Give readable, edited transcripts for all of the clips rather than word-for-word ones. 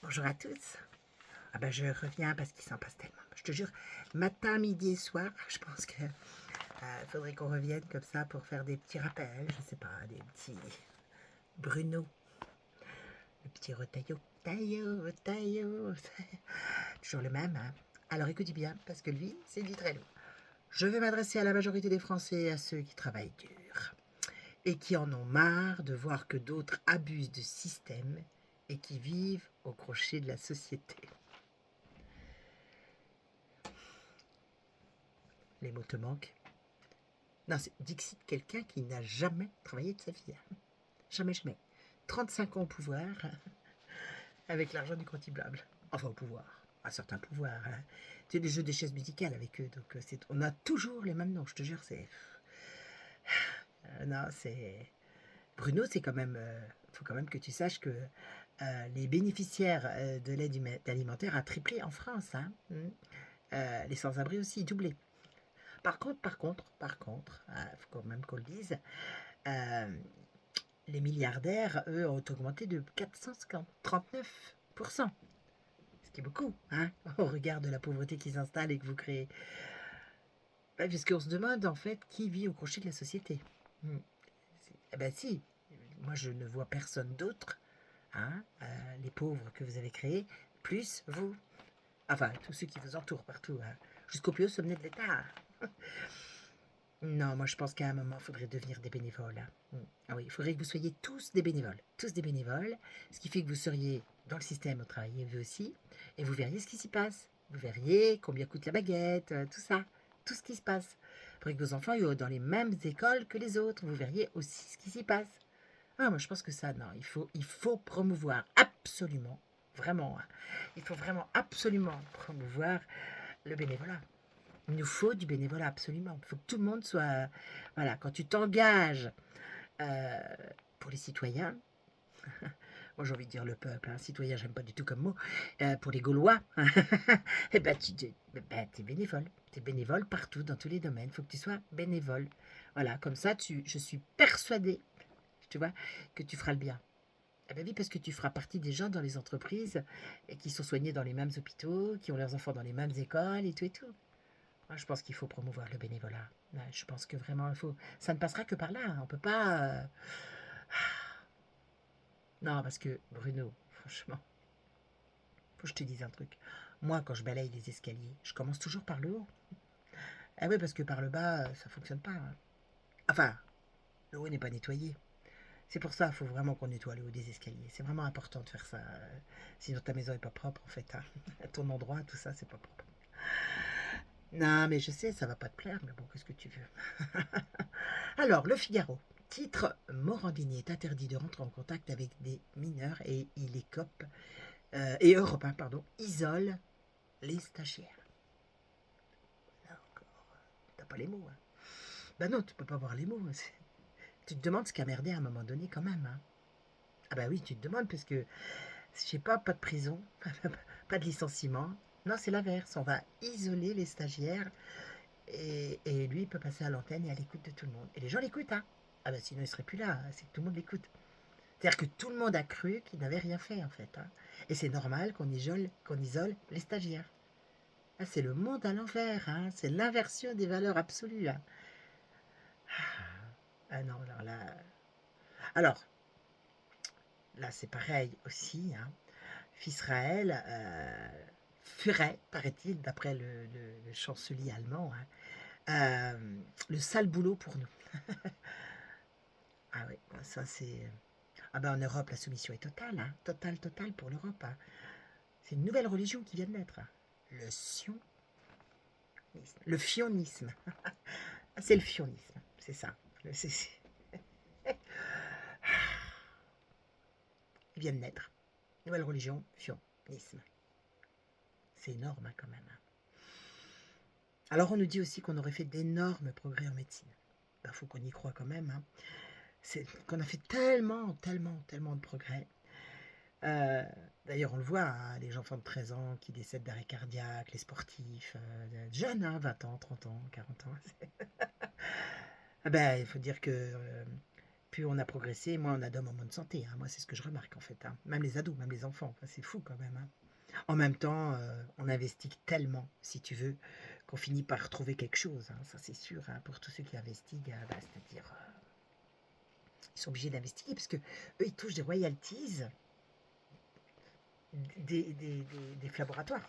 Bonjour à tous. Ah ben je reviens parce qu'il s'en passe tellement. Je te jure, matin, midi et soir, je pense que faudrait qu'on revienne comme ça pour faire des petits rappels. Je sais pas, des petits Bruno, le petit Retaillot. Taillot, taillot. Toujours le même, hein. Alors écoutez bien, parce que lui, c'est dit très long. Je vais m'adresser à la majorité des Français et à ceux qui travaillent dur et qui en ont marre de voir que d'autres abusent de système et qui vivent au crochet de la société. Les mots te manquent. Non, c'est Dixit, quelqu'un qui n'a jamais travaillé de sa vie. Jamais, jamais. 35 ans au pouvoir, avec l'argent du contribuable. Enfin, au pouvoir. À certains pouvoirs. C'est des jeux des chaises musicales avec eux. Donc, on a toujours les mêmes noms, je te jure. Non, c'est. Bruno, c'est quand même. Faut quand même que tu saches que les bénéficiaires de l'aide alimentaire a triplé en France. Hein. Les sans-abri aussi, doublé. Par contre, faut quand même qu'on le dise, euh, les milliardaires, eux, ont augmenté de 439%. Ce qui est beaucoup, hein, au regard de la pauvreté qui s'installe et que vous créez. Puisqu'on se demande, en fait, qui vit au crochet de la société. Eh ben si, moi je ne vois personne d'autre, hein, les pauvres que vous avez créés, plus vous. Enfin, tous ceux qui vous entourent partout, hein, jusqu'au plus haut sommet de l'État. Non, moi je pense qu'à un moment, il faudrait devenir des bénévoles. Ah oui, il faudrait que vous soyez tous des bénévoles. Tous des bénévoles, ce qui fait que vous seriez dans le système au travail, vous aussi, et vous verriez ce qui s'y passe. Vous verriez combien coûte la baguette, tout ça, tout ce qui se passe. Il faudrait que vos enfants aient dans les mêmes écoles que les autres. Vous verriez aussi ce qui s'y passe. Ah, moi je pense que ça, non, il faut promouvoir absolument, vraiment, hein, il faut vraiment absolument promouvoir le bénévolat. Il nous faut du bénévolat, absolument. Il faut que tout le monde soit. Voilà, quand tu t'engages euh, pour les citoyens, moi j'ai envie de dire le peuple, hein, citoyen, j'aime pas du tout comme mot, pour les Gaulois, et ben tu es bénévole. Tu es bénévole partout, dans tous les domaines. Il faut que tu sois bénévole. Voilà, comme ça, je suis persuadée, tu vois, que tu feras le bien. Eh bien oui, parce que tu feras partie des gens dans les entreprises et qui sont soignés dans les mêmes hôpitaux, qui ont leurs enfants dans les mêmes écoles et tout et tout. Moi, je pense qu'il faut promouvoir le bénévolat. Ouais, je pense que vraiment, il faut. Ça ne passera que par là. On peut pas. Non, parce que Bruno, franchement, faut que je te dise un truc. Moi, quand je balaye les escaliers, je commence toujours par le haut. Ah oui, parce que par le bas, ça fonctionne pas. Hein. Enfin, le haut n'est pas nettoyé. C'est pour ça qu'il faut vraiment qu'on nettoie le haut des escaliers. C'est vraiment important de faire ça. Sinon, ta maison est pas propre, en fait. Hein. Ton endroit, tout ça, c'est pas propre. Non, mais je sais, ça va pas te plaire, mais bon, qu'est-ce que tu veux. Alors, Le Figaro. Titre: Morandini est interdit de rentrer en contact avec des mineurs et il écope. Et Europe 1, pardon, isole les stagiaires. Là encore, t'as pas les mots. Hein. Ben non, tu peux pas voir les mots. Tu te demandes ce qu'a merdé à un moment donné quand même. Hein. Ah bah oui, tu te demandes parce que, je sais pas de prison, pas de licenciement. Non, c'est l'inverse. On va isoler les stagiaires et lui, il peut passer à l'antenne et à l'écoute de tout le monde. Et les gens l'écoutent, hein. Ah ben sinon, il serait plus là. C'est que tout le monde l'écoute. C'est-à-dire que tout le monde a cru qu'il n'avait rien fait, en fait. Hein. Et c'est normal qu'on isole les stagiaires. Ah, c'est le monde à l'envers. Hein. C'est l'inversion des valeurs absolues. Hein. Ah non, alors là, c'est pareil aussi. Hein. Fisraël ferait, paraît-il, d'après le chancelier allemand, hein, le sale boulot pour nous. Ah oui, ça c'est. Ah ben en Europe, la soumission est totale, hein. Totale pour l'Europe. Hein. C'est une nouvelle religion qui vient de naître. Hein. Le sionisme. Le fionisme. C'est le fionisme, c'est ça. Il vient de naître. Nouvelle religion, fionisme. C'est énorme hein, quand même. Hein. Alors on nous dit aussi qu'on aurait fait d'énormes progrès en médecine. Il faut qu'on y croit quand même. Hein. C'est qu'on a fait tellement de progrès. D'ailleurs, on le voit, hein, les enfants de 13 ans qui décèdent d'arrêt cardiaque, les sportifs, jeunes, hein, 20 ans, 30 ans, 40 ans. Ah ben, il faut dire que plus on a progressé, moins on a d'hommes en bonne santé, hein. Moi, c'est ce que je remarque, en fait, hein. Même les ados, même les enfants, enfin, c'est fou quand même, hein. En même temps, on investit tellement, si tu veux, qu'on finit par trouver quelque chose, hein. Ça, c'est sûr, hein, pour tous ceux qui investiguent, bah, c'est-à-dire, ils sont obligés d'investiguer parce que eux, ils touchent des royalties des laboratoires.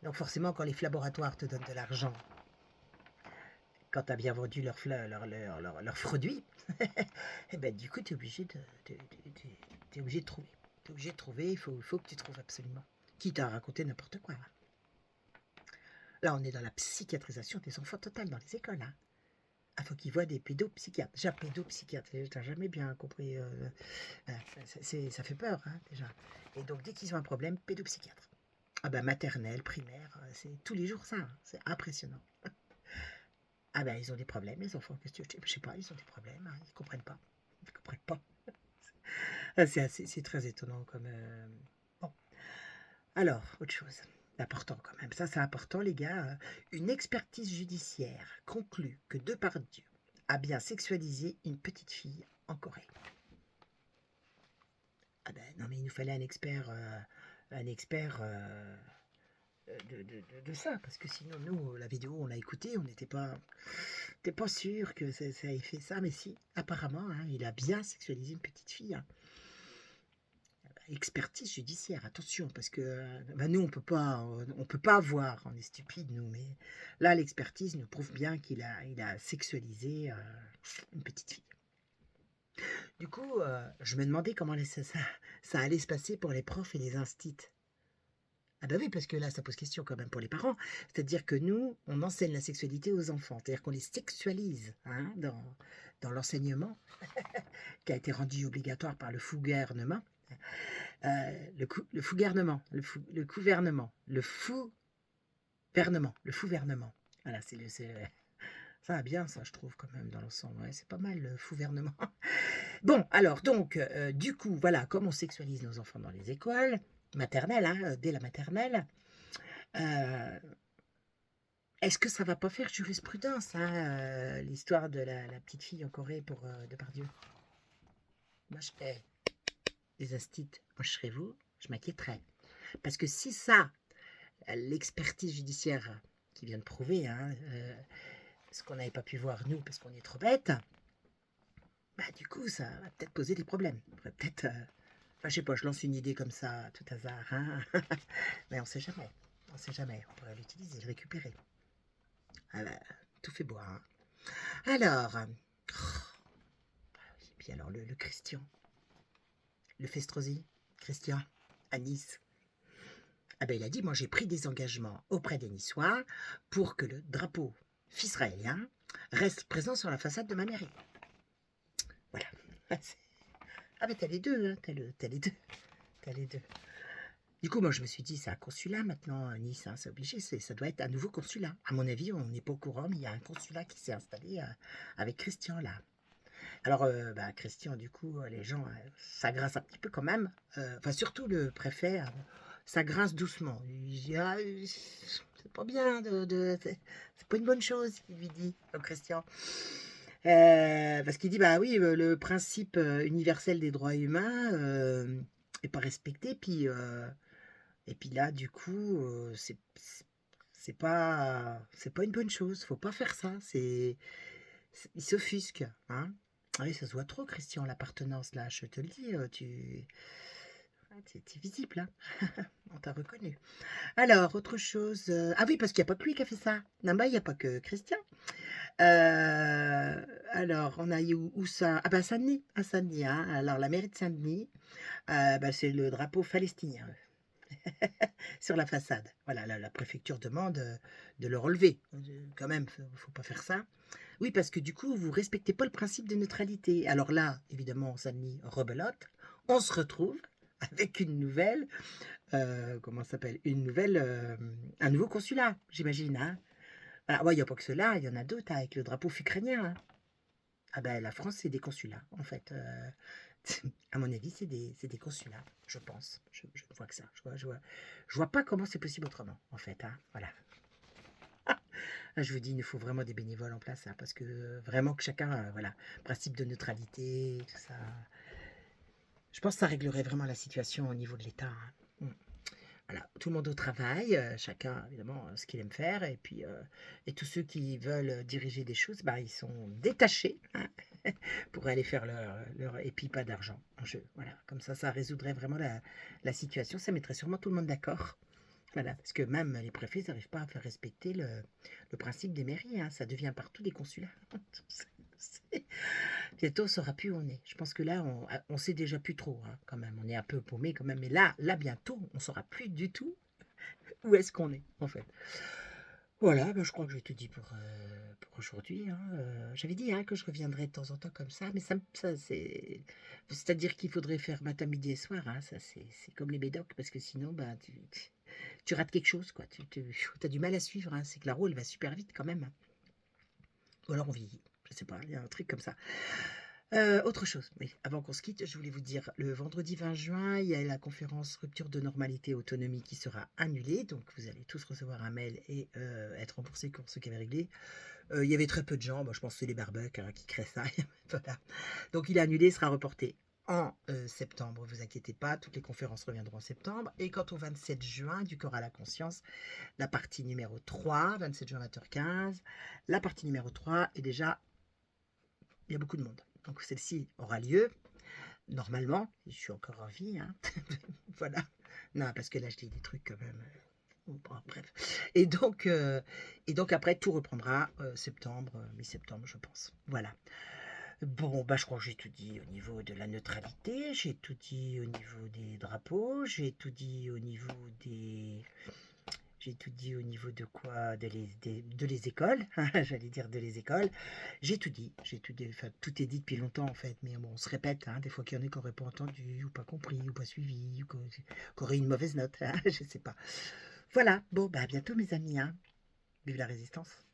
Donc forcément, quand les laboratoires te donnent de l'argent, quand tu as bien vendu leurs produits, et ben, du coup, tu es obligé t'es obligé de trouver. Tu es obligé de trouver, il faut que tu trouves absolument. Quitte à raconter n'importe quoi. Là, on est dans la psychiatrisation des enfants totale dans les écoles. Hein. Il faut qu'ils voient des pédopsychiatres. Déjà, pédopsychiatre, tu n'as jamais bien compris. Ça fait peur, hein, déjà. Et donc, dès qu'ils ont un problème, pédopsychiatre. Ah ben, maternelle, primaire, c'est tous les jours ça. Hein. C'est impressionnant. Ah ben, ils ont des problèmes, les enfants. Qu'est-ce que je sais pas, ils ont des problèmes. Hein, ils comprennent pas. Ils comprennent pas. C'est très étonnant comme... Bon. Alors, autre chose. Important quand même. Ça, c'est important, les gars. Une expertise judiciaire conclut que Depardieu a bien sexualisé une petite fille en Corée. Ah ben, non, mais il nous fallait un expert de ça, parce que sinon, nous, la vidéo, on l'a écoutée, on n'était pas sûr que ça ait fait ça, mais si, apparemment, hein, il a bien sexualisé une petite fille. Hein. Expertise judiciaire, attention, parce que ben nous, on peut pas voir, on est stupide, nous, mais là, l'expertise nous prouve bien qu'il a sexualisé une petite fille. Du coup, je me demandais comment ça allait se passer pour les profs et les instits. Ah ben oui, parce que là, ça pose question quand même pour les parents. C'est-à-dire que nous, on enseigne la sexualité aux enfants. C'est-à-dire qu'on les sexualise hein, dans l'enseignement qui a été rendu obligatoire par le gouvernement. Le gouvernement, le gouvernement, le gouvernement. Voilà, ça va bien, ça, je trouve, quand même, dans l'ensemble. Ouais, c'est pas mal, le gouvernement. Bon, alors, donc, du coup, voilà, comme on sexualise nos enfants dans les écoles maternelles, hein, dès la maternelle, euh, est-ce que ça va pas faire jurisprudence, hein, l'histoire de la petite fille en Corée pour Depardieu? Moi, je fais des instits, moi, je serais vous, je m'inquiéterais. Parce que si ça, l'expertise judiciaire qui vient de prouver, hein, ce qu'on n'avait pas pu voir nous parce qu'on est trop bêtes, bah du coup ça va peut-être poser des problèmes. Peut-être, enfin je sais pas, je lance une idée comme ça, tout hasard, hein. Mais on sait jamais, on sait jamais, on pourrait l'utiliser, le récupérer. Ah bah, tout fait boire. Hein. Alors, et puis alors le Christian, le Festrosi, Christian, à Nice. Ah ben il a dit, moi j'ai pris des engagements auprès des Niçois pour que le drapeau israélien reste présent sur la façade de ma mairie. Voilà. Ah ben t'as les deux, hein, t'as les deux. T'as les deux. Du coup, moi je me suis dit, c'est un consulat maintenant à Nice, hein, c'est obligé, ça doit être un nouveau consulat. À mon avis, on n'est pas au courant, mais il y a un consulat qui s'est installé avec Christian là. Alors, bah, Christian, du coup, les gens, ça grince un petit peu quand même. Enfin, surtout le préfet, ça grince doucement. Il dit, ah, c'est pas bien, c'est pas une bonne chose, il lui dit, au Christian. Parce qu'il dit, bah oui, le principe universel des droits humains est pas respecté, puis, et puis là, du coup, c'est pas une bonne chose, faut pas faire ça, il s'offusque, hein. Ah oui, ça se voit trop, Christian, l'appartenance, là, je te le dis, t'es visible, hein. On t'a reconnu. Alors, autre chose... Ah oui, parce qu'il n'y a pas que lui qui a fait ça. Non, bah, il n'y a pas que Christian. Alors, on a eu où ça? Ah bah, Saint-Denis, à Saint-Denis, hein. Alors, la mairie de Saint-Denis, bah, c'est le drapeau palestinien sur la façade. Voilà, la préfecture demande de le relever. Quand même, faut pas faire ça. Oui, parce que du coup, vous respectez pas le principe de neutralité. Alors là, évidemment, Saint-Denis rebelote. On se retrouve avec une nouvelle, comment ça s'appelle? Un nouveau consulat, j'imagine. Hein. Alors, il n'y a pas que cela, il y en a d'autres avec le drapeau ukrainien. Hein. Ah ben, la France, c'est des consulats, en fait. À mon avis, c'est des consulats, je pense. Je ne vois que ça. Je vois pas comment c'est possible autrement, en fait. Hein. Voilà. Ah, je vous dis, il nous faut vraiment des bénévoles en place, hein, parce que vraiment que chacun, voilà, principe de neutralité, tout ça. Je pense que ça réglerait vraiment la situation au niveau de l'État, hein. Voilà, tout le monde au travail, chacun évidemment ce qu'il aime faire, et puis et tous ceux qui veulent diriger des choses, bah, ils sont détachés, hein, pour aller faire et puis pas d'argent en jeu. Voilà, comme ça résoudrait vraiment la situation, ça mettrait sûrement tout le monde d'accord. Voilà, parce que même les préfets ils n'arrivent pas à faire respecter le principe des mairies, hein, ça devient partout des consulats. C'est- Bientôt, on saura plus où on est. Je pense que là, on sait déjà plus trop, hein, quand même. On est un peu paumé quand même. Mais là, bientôt, on saura plus du tout où est-ce qu'on est, en fait. Voilà, bah, je crois que j'ai tout dit pour aujourd'hui, hein. J'avais dit, hein, que je reviendrais de temps en temps comme ça, mais ça c'est... C'est-à-dire qu'il faudrait faire matin, midi et soir, hein. Ça, c'est comme les médocs, parce que sinon, bah, tu rates quelque chose, quoi. Tu as du mal à suivre, hein. C'est que la roue, elle va super vite quand même, hein. Ou alors on vieillit. Je sais pas, il y a un truc comme ça. Autre chose, oui, avant qu'on se quitte, je voulais vous dire, le vendredi 20 juin, il y a la conférence Rupture de normalité et autonomie qui sera annulée, donc vous allez tous recevoir un mail et être remboursés pour ce qui avait réglé. Il y avait très peu de gens, moi je pense que c'est les barbecues, hein, qui créent ça, voilà. Donc il est annulé, il sera reporté en septembre, vous inquiétez pas, toutes les conférences reviendront en septembre. Et quant au 27 juin, du corps à la conscience, la partie numéro 3, 27 juin 20h15, la partie numéro 3 est déjà, il y a beaucoup de monde. Donc celle-ci aura lieu. Normalement, je suis encore en vie, hein. Voilà. Non, parce que là, je dis des trucs quand même. Bon, bref. Et donc après, tout reprendra septembre, mi-septembre, je pense. Voilà. Bon, bah, je crois que j'ai tout dit au niveau de la neutralité, j'ai tout dit au niveau des drapeaux, j'ai tout dit au niveau des, j'ai tout dit au niveau de quoi? De les écoles, j'allais dire de les écoles. J'ai tout dit, enfin, tout est dit depuis longtemps en fait, mais bon, on se répète, hein, des fois qu'il y en a qui n'auraient pas entendu, ou pas compris, ou pas suivi, ou qui auraient une mauvaise note, hein, je sais pas. Voilà, bon, bah à bientôt mes amis, hein. Vive la résistance.